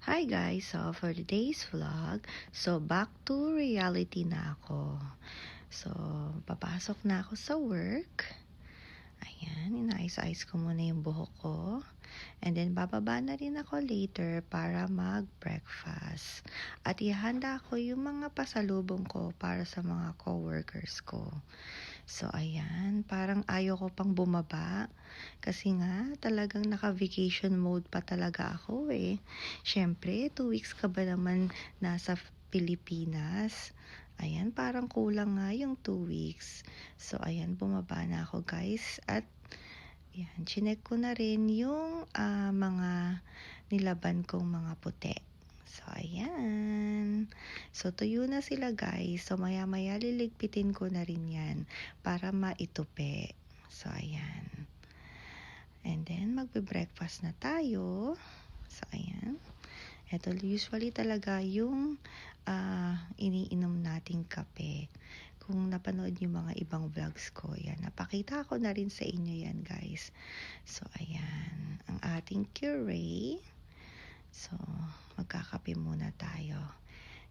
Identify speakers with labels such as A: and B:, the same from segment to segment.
A: Hi guys! So for today's vlog, back to reality na ako. So papasok na ako sa work. Ayan, inayos-ayos ko muna yung buhok ko. And then bababa na rin ako later para mag-breakfast. At ihanda ko yung mga pasalubong ko para sa mga co-workers ko. So ayan, parang ayaw ko pang bumaba kasi nga talagang naka-vacation mode pa talaga ako eh. Syempre, 2 weeks ka ba naman nasa Pilipinas? Ayan, parang kulang nga yung 2 weeks. So ayan, bumaba na ako guys at yan, chinek ko na rin yung mga nilaban kong mga puti. So, ayan. So, tuyo na sila guys. So, maya-maya liligpitin ko na rin yan para maitupi. So, ayan. And then, magbe-breakfast na tayo. So, ayan. Ito usually talaga yung iniinom nating kape. Kung napanood yung mga ibang vlogs ko, yan. Napakita ko na rin sa inyo yan guys. So, ayan. Ang ating curry. So, magkakape muna tayo.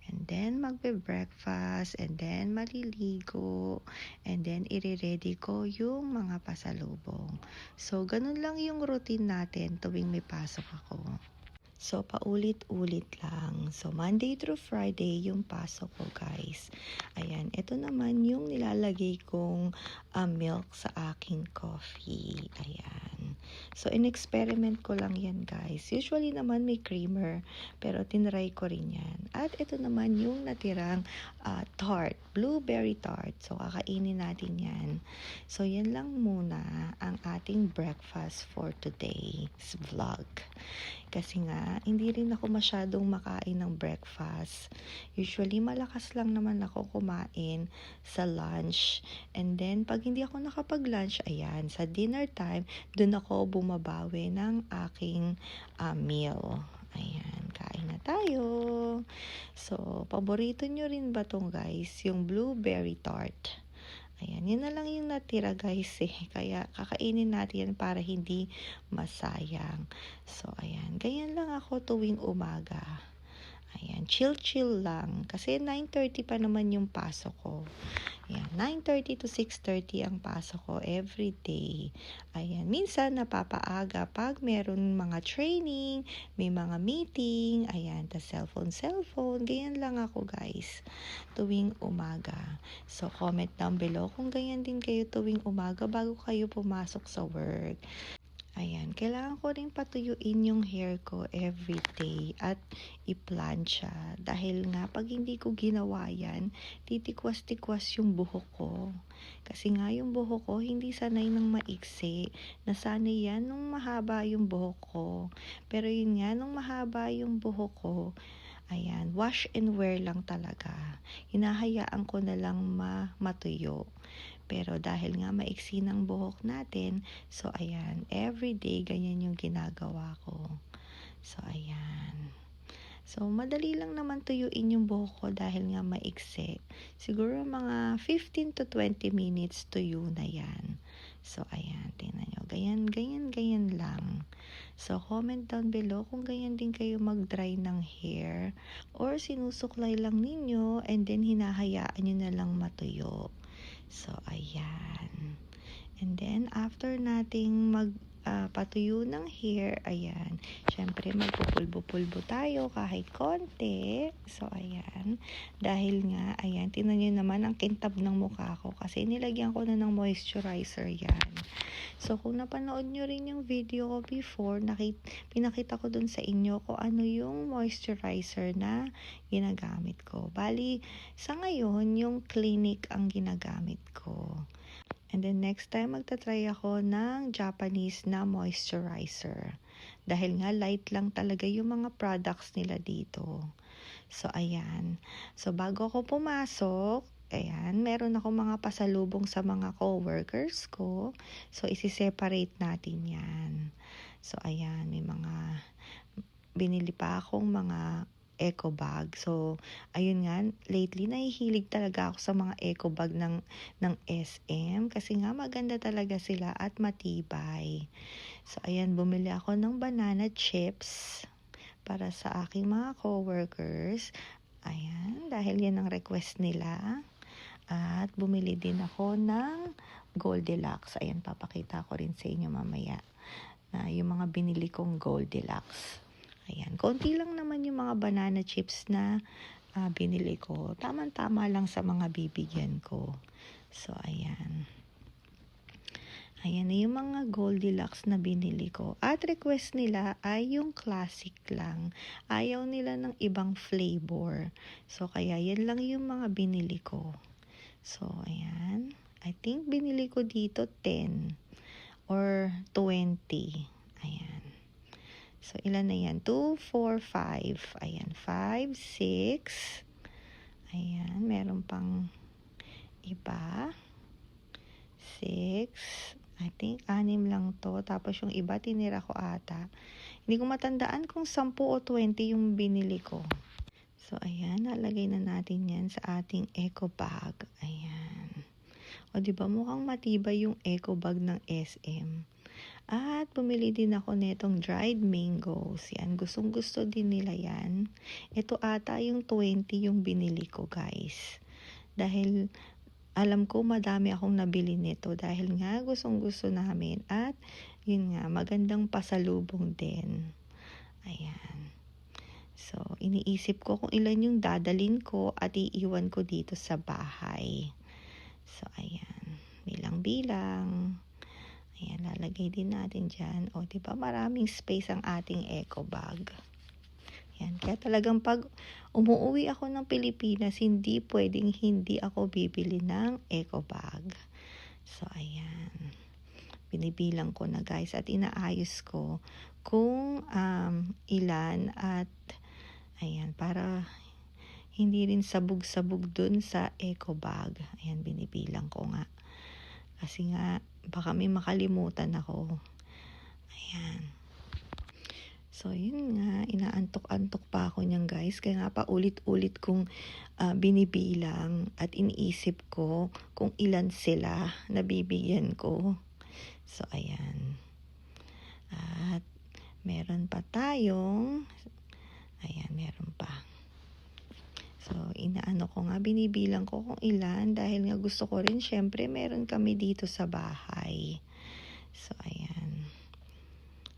A: And then, magbe-breakfast. And then, maliligo. And then, ire-ready ko yung mga pasalubong. So, ganun lang yung routine natin tuwing may pasok ako. So, paulit-ulit lang. So, Monday through Friday yung pasok ko, guys. Ayan, ito naman yung nilalagay kong milk sa aking coffee. Ayan. So, in-experiment ko lang yan, guys. Usually naman may creamer, pero tinry ko rin yan. At ito naman yung natirang tart, blueberry tart. So, kakainin natin yan. So, yan lang muna ang ating breakfast for today's vlog. Kasi nga, hindi rin ako masyadong makain ng breakfast. Usually, malakas lang naman ako kumain sa lunch. And then, pag hindi ako nakapag-lunch, ayan, sa dinner time, dun ako bumabawi ng aking meal. Ayan, kain na tayo. So, paborito nyo rin ba tong guys? Yung blueberry tart. Ayan, yun na lang yung natira guys eh. Kaya kakainin natin yan para hindi masayang. So, ayan. Ganyan lang ako tuwing umaga. Ayan, chill-chill lang. Kasi 9:30 pa naman yung pasok ko. Ayan, 9:30 to 6:30 ang pasok ko every day. Ayan, minsan napapaaga pag meron mga training, may mga meeting, ayan, ta cellphone. Ganyan lang ako guys, tuwing umaga. So, comment down below kung ganyan din kayo tuwing umaga bago kayo pumasok sa work. Ayan, kailangan ko rin patuyuin yung hair ko every day at i-plancha. Dahil nga, pag hindi ko ginawa yan, titikwas-tikwas yung buhok ko. Kasi nga, yung buhok ko, hindi sanay ng maiksi. Nasanay yan nung mahaba yung buhok ko. Pero yun nga, nung mahaba yung buhok ko, ayan, wash and wear lang talaga. Hinahayaan ko na lang matuyo. Pero dahil nga maiksi ng buhok natin, so ayan, everyday ganyan yung ginagawa ko. So ayan. So madali lang naman tuyuin yung buhok ko dahil nga maiksi. Siguro mga 15 to 20 minutes tuyo na yan. So ayan, tingnan nyo. Ganyan lang. So comment down below kung ganyan din kayo mag-dry ng hair or sinusuklay lang ninyo and then hinahayaan nyo na lang matuyo. So, ayan. And then, after nating patuyo ng hair, ayan. Syempre, magpupulbo-pulbo tayo kahit konti. So, ayan. Dahil nga, ayan, tingnan nyo naman ang kintab ng mukha ko kasi nilagyan ko na ng moisturizer yan. So, kung napanood nyo rin yung video ko before, pinakita ko dun sa inyo kung ano yung moisturizer na ginagamit ko. Bali, sa ngayon, yung Clinique ang ginagamit ko. And then next time, magta-try ako ng Japanese na moisturizer. Dahil nga light lang talaga yung mga products nila dito. So, ayan. So, bago ako pumasok, ayan, meron ako mga pasalubong sa mga co-workers ko. So, isi-separate natin yan. So, ayan, may mga binili pa akong mga eco bag. So, ayun nga, lately nahihilig talaga ako sa mga eco bag ng SM kasi nga maganda talaga sila at matibay. So, ayan, bumili ako ng banana chips para sa aking mga coworkers. Ayan, dahil yan ang request nila. At bumili din ako ng Goldilocks. Ayan, papakita ko rin sa inyo mamaya na yung mga binili kong Goldilocks. Ayan, konti lang naman yung mga banana chips na binili ko. Tama-tama lang sa mga bibigyan ko. So, ayan. Ayan na yung mga Goldilocks na binili ko. At request nila ay yung classic lang. Ayaw nila ng ibang flavor. So, kaya yan lang yung mga binili ko. So, ayan. I think binili ko dito 10 or 20. Ayan. So, ilan na yan? 2, 4, 5. Ayan, 5, 6. Ayan, meron pang iba. 6. I think 6 lang to. Tapos yung iba tinira ko ata. Hindi ko matandaan kung 10 o 20 yung binili ko. So, ayan. Nalagay na natin yan sa ating eco bag. Ayan. O, diba mukhang matibay yung eco bag ng SM. At bumili din ako netong dried mangoes. Yan. Gustong gusto din nila yan. Ito ata yung 20 yung binili ko, guys. Dahil alam ko madami akong nabili nito dahil nga gustong-gusto namin at yun nga, magandang pasalubong din. Ayan. So, iniisip ko kung ilan yung dadalin ko at iiwan ko dito sa bahay. So, ayan. Bilang-bilang. Ayan, lalagay din natin dyan. O, diba maraming space ang ating eco bag. Yan. Kaya talagang pag umuwi ako ng Pilipinas, hindi pwedeng hindi ako bibili ng eco bag. So, ayan. Binibilang ko na, guys, at inaayos ko kung ilan at ayan, para hindi rin sabog-sabog dun sa eco bag. Ayan, binibilang ko nga. Kasi nga, baka may makalimutan ako. Ayan. So, yun nga, inaantok-antok pa ako niyan, guys. Kaya nga pa ulit-ulit kong binibilang at iniisip ko kung ilan sila na bibigyan ko. So, ayan. At meron pa tayong, ayan, meron pa. So, inaano ko nga, binibilang ko kung ilan dahil nga gusto ko rin, syempre, meron kami dito sa bahay. So, ayan.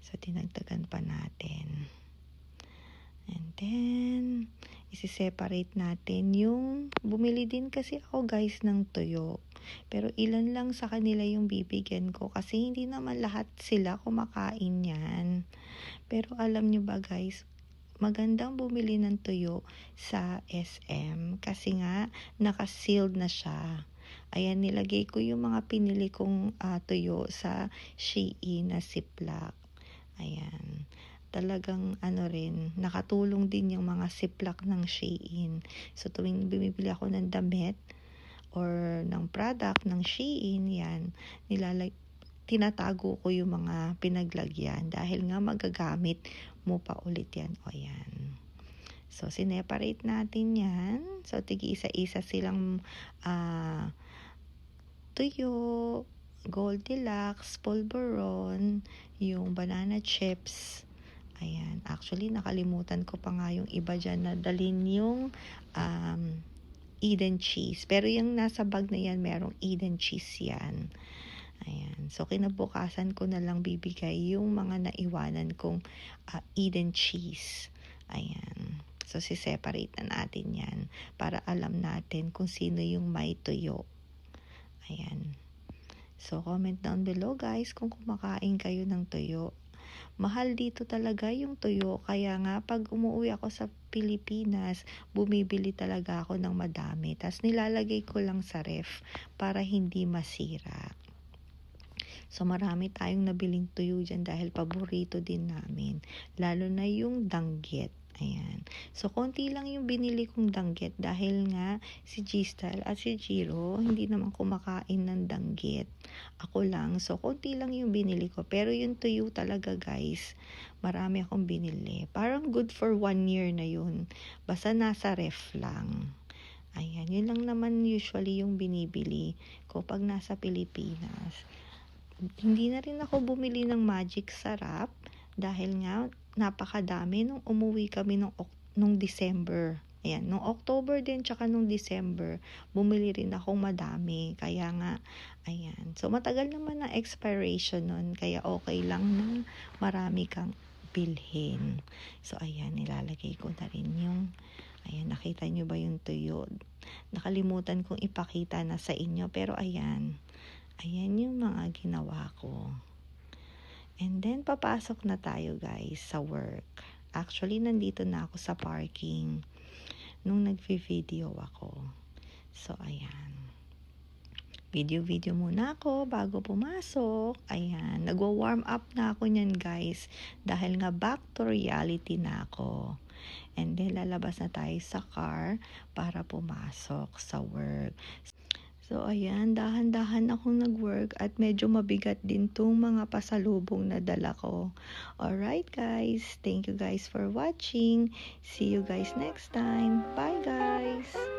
A: So, dinagdagan pa natin. And then, isi-separate natin yung, bumili din kasi ako, guys, ng tuyo. Pero ilan lang sa kanila yung bibigyan ko kasi hindi naman lahat sila kumakain yan. Pero alam nyo ba, guys, magandang bumili ng tuyo sa SM kasi nga naka-sealed na siya. Ayan, nilagay ko yung mga pinili kong tuyo sa Shein na Ziploc. Ayan. Talagang rin, nakatulong din yung mga Ziploc ng Shein. So tuwing bumibili ako ng damit or ng product ng Shein, yan, tinatago ko yung mga pinaglagyan dahil nga magagamit mo pa ulit yan. O yan. So, sineparate natin yan. So, tigi-isa-isa silang tuyo, Goldilocks, Polvoron, yung banana chips. Ayan. Actually, nakalimutan ko pa nga yung iba dyan na dalhin yung Eden cheese. Pero yung nasa bag na yan, merong Eden cheese yan. Ayan. So, kinabukasan ko na lang bibigay yung mga naiwanan kong Eden cheese. Ayan. So, si-separate na natin yan para alam natin kung sino yung may tuyo. Ayan. So, comment down below, guys, kung kumakain kayo ng tuyo. Mahal dito talaga yung tuyo. Kaya nga, pag umuwi ako sa Pilipinas, bumibili talaga ako ng madami. Tapos, nilalagay ko lang sa ref para hindi masira. So, marami tayong nabiling tuyo dyan dahil paborito din namin. Lalo na yung danggit. Ayan. So, konti lang yung binili kong danggit dahil nga si G-Style at si Jiro hindi naman kumakain ng danggit. Ako lang. So, konti lang yung binili ko. Pero yung tuyo talaga, guys, marami akong binili. Parang good for 1 year na yun. Basta nasa ref lang. Ayan. Yun lang naman usually yung binibili ko pag nasa Pilipinas. Hindi na rin ako bumili ng magic sarap dahil nga napakadami nung umuwi kami nung December. Ayan, nung October din tsaka nung December, bumili rin akong madami. Kaya nga, ayan. So, matagal naman ang expiration nun. Kaya okay lang na marami kang bilhin. So, ayan, nilalagay ko na rin yung, ayan, nakita nyo ba yung tuyo? Nakalimutan kong ipakita na sa inyo. Pero ayan, ayan yung mga ginawa ko. And then, papasok na tayo guys sa work. Actually, nandito na ako sa parking nung nagvi-video ako. So, ayan. Video muna ako bago pumasok. Ayan. Nagwa-warm up na ako niyan guys. Dahil nga back to reality na ako. And then, lalabas na tayo sa car para pumasok sa work. So, ayan, dahan-dahan akong nag-work at medyo mabigat din tong mga pasalubong na dala ko. Alright guys, thank you guys for watching. See you guys next time. Bye guys!